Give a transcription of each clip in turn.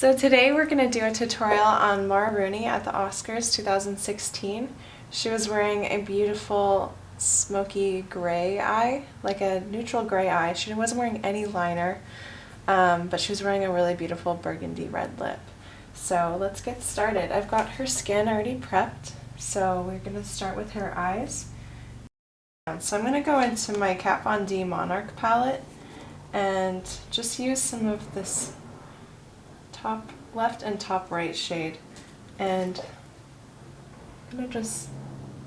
So today we're going to do a tutorial on Mara Rooney at the Oscars 2016. She was wearing a beautiful smoky gray eye, like a neutral gray eye. She wasn't wearing any liner, but she was wearing a really beautiful burgundy red lip. So let's get started. I've got her skin already prepped, so we're going to start with her eyes. So I'm going to go into my Kat Von D Monarch palette and just use some of this top left and top right shade, and I'm going to just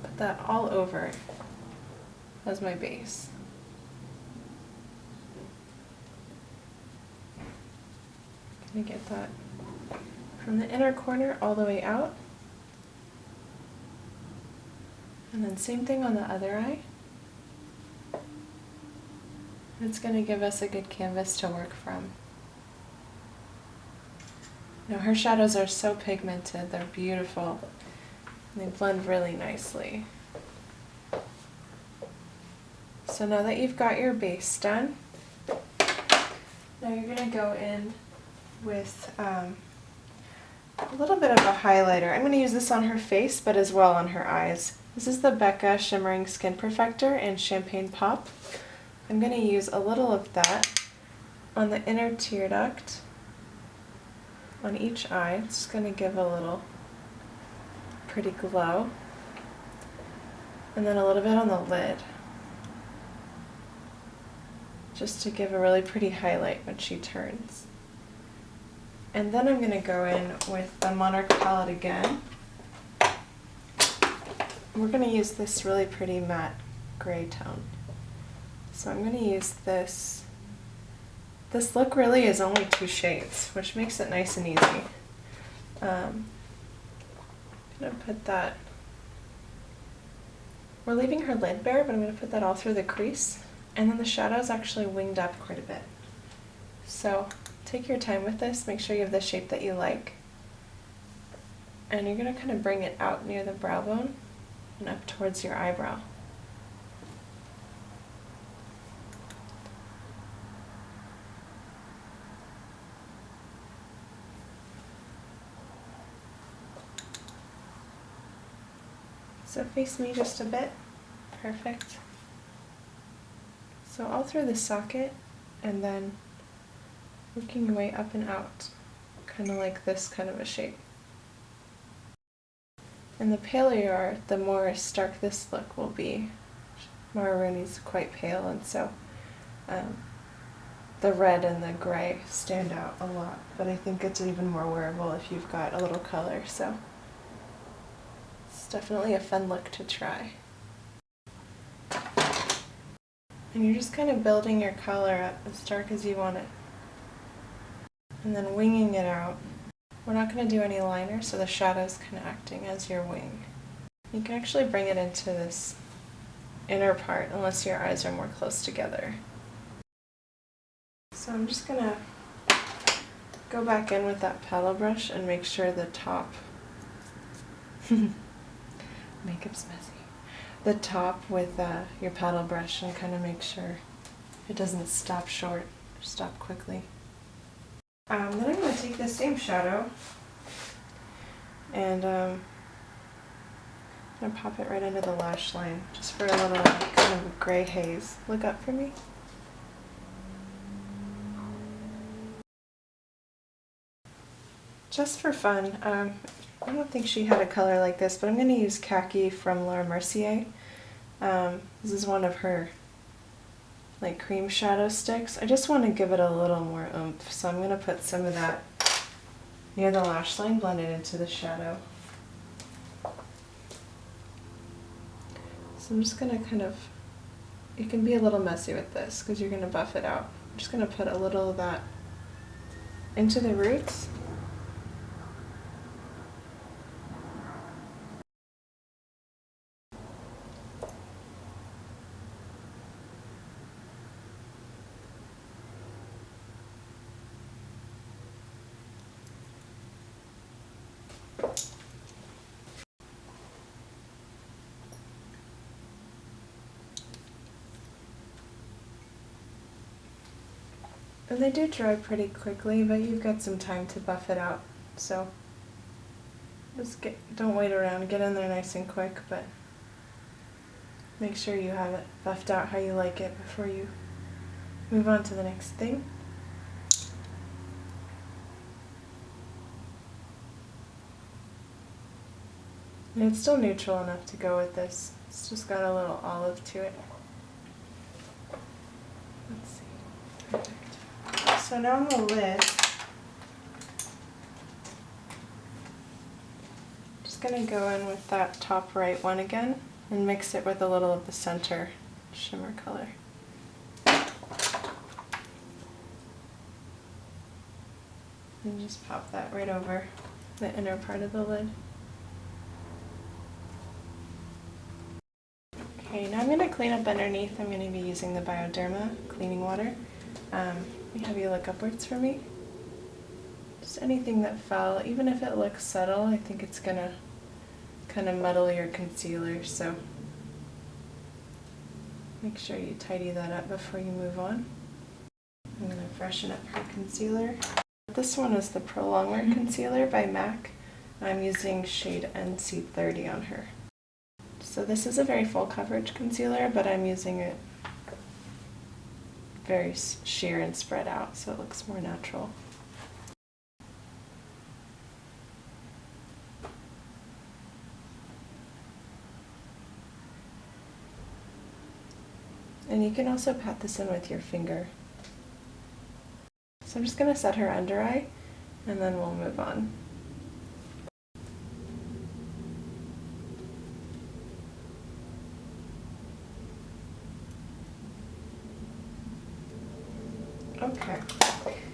put that all over as my base. I'm going to get that from the inner corner all the way out, and then same thing on the other eye. It's going to give us a good canvas to work from. Now her shadows are so pigmented, they're beautiful, and they blend really nicely. So now that you've got your base done, now you're going to go in with a little bit of a highlighter. I'm going to use this on her face, but as well on her eyes. This is the Becca Shimmering Skin Perfector in Champagne Pop. I'm going to use a little of that on the inner tear duct on each eye. It's just going to give a little pretty glow. And then a little bit on the lid, just to give a really pretty highlight when she turns. And then I'm going to go in with the Monarch palette again. We're going to use this really pretty matte gray tone. So I'm going to use this. This look really is only 2 shades, which makes it nice and easy. I'm going to put that, we're leaving her lid bare, but I'm going to put that all through the crease. And then the shadow's actually winged up quite a bit. So take your time with this, make sure you have the shape that you like. And you're going to kind of bring it out near the brow bone and up towards your eyebrow. So face me just a bit. Perfect. So all through the socket, and then working your way up and out, kind of like this kind of a shape. And the paler you are, the more stark this look will be. Mara Rooney's quite pale, and so the red and the gray stand out a lot, but I think it's even more wearable if you've got a little color, so it's definitely a fun look to try. And you're just kind of building your color up as dark as you want it, and then winging it out. We're not going to do any liner, so the shadow's kind of acting as your wing. You can actually bring it into this inner part unless your eyes are more close together. So I'm just going to go back in with that paddle brush and make sure the top, makeup's messy, the top with your paddle brush, and kind of make sure it doesn't stop short or stop quickly. Then I'm going to take the same shadow and I'm going to pop it right under the lash line just for a little kind of a gray haze. Look up for me. Just for fun, I don't think she had a color like this, but I'm going to use Khaki from Mercier. This is one of her like cream shadow sticks. I just want to give it a little more oomph, so I'm going to put some of that near the lash line, blend it into the shadow. So I'm just going to kind of, you can be a little messy with this because you're going to buff it out. I'm just going to put a little of that into the roots. And they do dry pretty quickly, but you've got some time to buff it out. So just don't wait around, get in there nice and quick, but make sure you have it buffed out how you like it before you move on to the next thing. And it's still neutral enough to go with this. It's just got a little olive to it. Let's see. Perfect. So now on the lid, just going to go in with that top right one again and mix it with a little of the center shimmer color. And just pop that right over the inner part of the lid. Okay, now I'm going to clean up underneath. I'm going to be using the Bioderma cleaning water. Have you look upwards for me? Just anything that fell, even if it looks subtle, I think it's going to kind of muddle your concealer, so make sure you tidy that up before you move on. I'm going to freshen up her concealer. This one is the Pro Longwear Concealer by MAC. I'm using shade NC30 on her. So this is a very full coverage concealer, but I'm using it very sheer and spread out, so it looks more natural. And you can also pat this in with your finger. So I'm just going to set her under eye, and then we'll move on. Okay,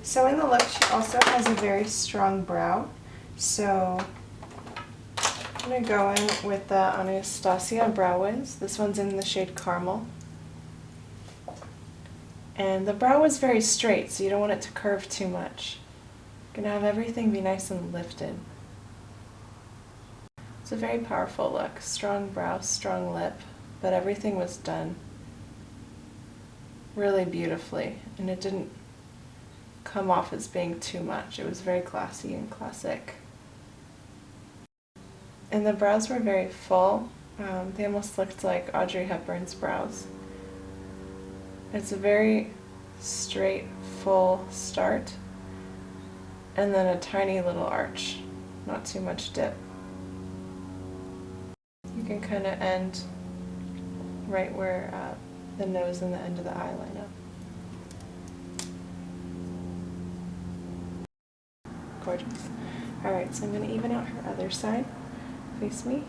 so in the look she also has a very strong brow, so I'm going to go in with the Anastasia Brow Wiz. This one's in the shade Caramel. And the brow is very straight, so you don't want it to curve too much. You're going to have everything be nice and lifted. It's a very powerful look. Strong brow, strong lip, but everything was done really beautifully, and it didn't come off as being too much. It was very classy and classic. And the brows were very full. They almost looked like Audrey Hepburn's brows. It's a very straight, full start, and then a tiny little arch, not too much dip. You can kind of end right where the nose and the end of the eye line up. Gorgeous. Alright, so I'm going to even out her other side. Face me.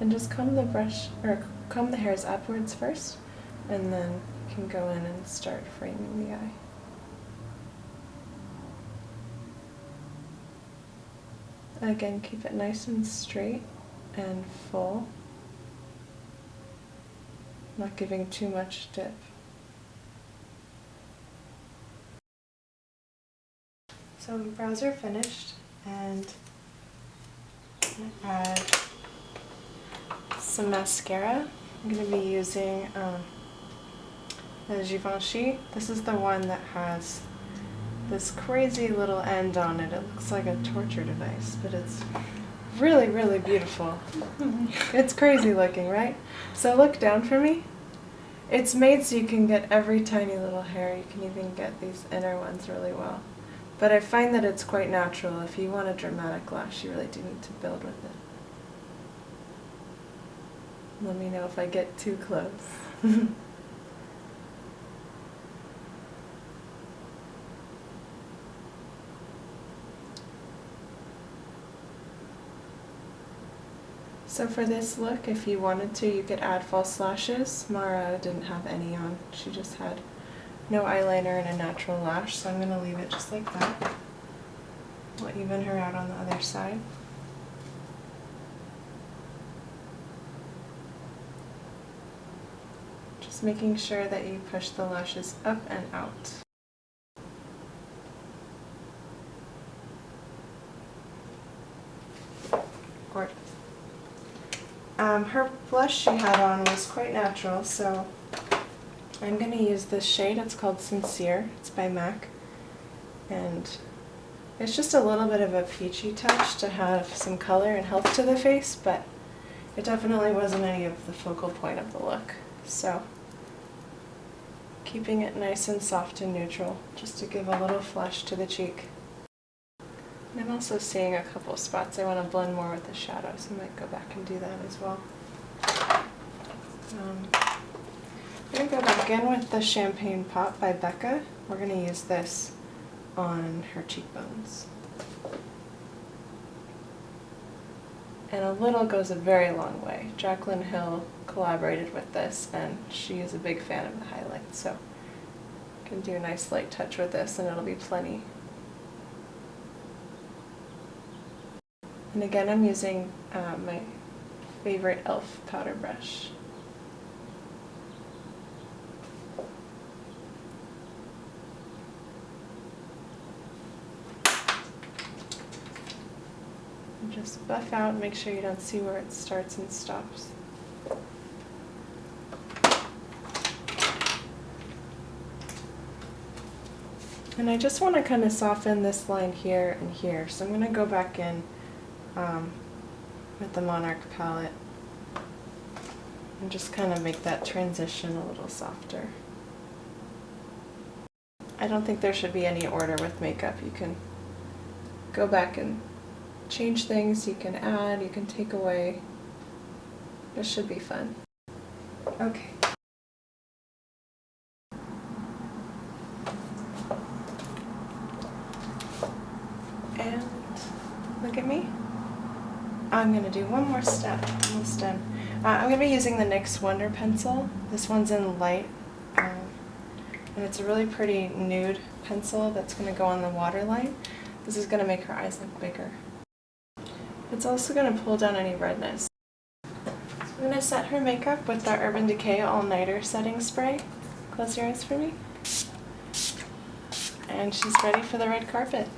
And just comb the brush, or comb the hairs upwards first, and then you can go in and start framing the eye. Again, keep it nice and straight and full, not giving too much dip. So the brows are finished, and I'm going to add some mascara. I'm going to be using the Givenchy. This is the one that has this crazy little end on it. It looks like a torture device, but it's really, really beautiful. It's crazy looking, right? So look down for me. It's made so you can get every tiny little hair. You can even get these inner ones really well. But I find that it's quite natural. If you want a dramatic lash, you really do need to build with it. Let me know if I get too close. So for this look, if you wanted to, you could add false lashes. Mara didn't have any on. She just had no eyeliner and a natural lash, so I'm going to leave it just like that. We'll even her out on the other side. Just making sure that you push the lashes up and out. Gorgeous. Her blush she had on was quite natural, so I'm going to use this shade. It's called Sincere. It's by MAC. And it's just a little bit of a peachy touch to have some color and health to the face, but it definitely wasn't any of the focal point of the look. So, keeping it nice and soft and neutral, just to give a little flush to the cheek. And I'm also seeing a couple spots I want to blend more with the shadow, so I might go back and do that as well. I'm going to go back in with the Champagne Pop by Becca. We're going to use this on her cheekbones. And a little goes a very long way. Jaclyn Hill collaborated with this, and she is a big fan of the highlight, so you can do a nice light touch with this and it'll be plenty. And again, I'm using my favorite e.l.f. powder brush. And just buff out and make sure you don't see where it starts and stops. And I just want to kind of soften this line here and here, so I'm going to go back in with the Monarch palette and just kind of make that transition a little softer. I don't think there should be any order with makeup. You can go back and change things, you can add, you can take away. This should be fun. Okay. And look at me. I'm going to do one more step, almost done. I'm going to be using the NYX Wonder Pencil. This one's in light, and it's a really pretty nude pencil that's going to go on the waterline. This is going to make her eyes look bigger. It's also going to pull down any redness. So I'm going to set her makeup with the Urban Decay All Nighter Setting Spray. Close your eyes for me. And she's ready for the red carpet.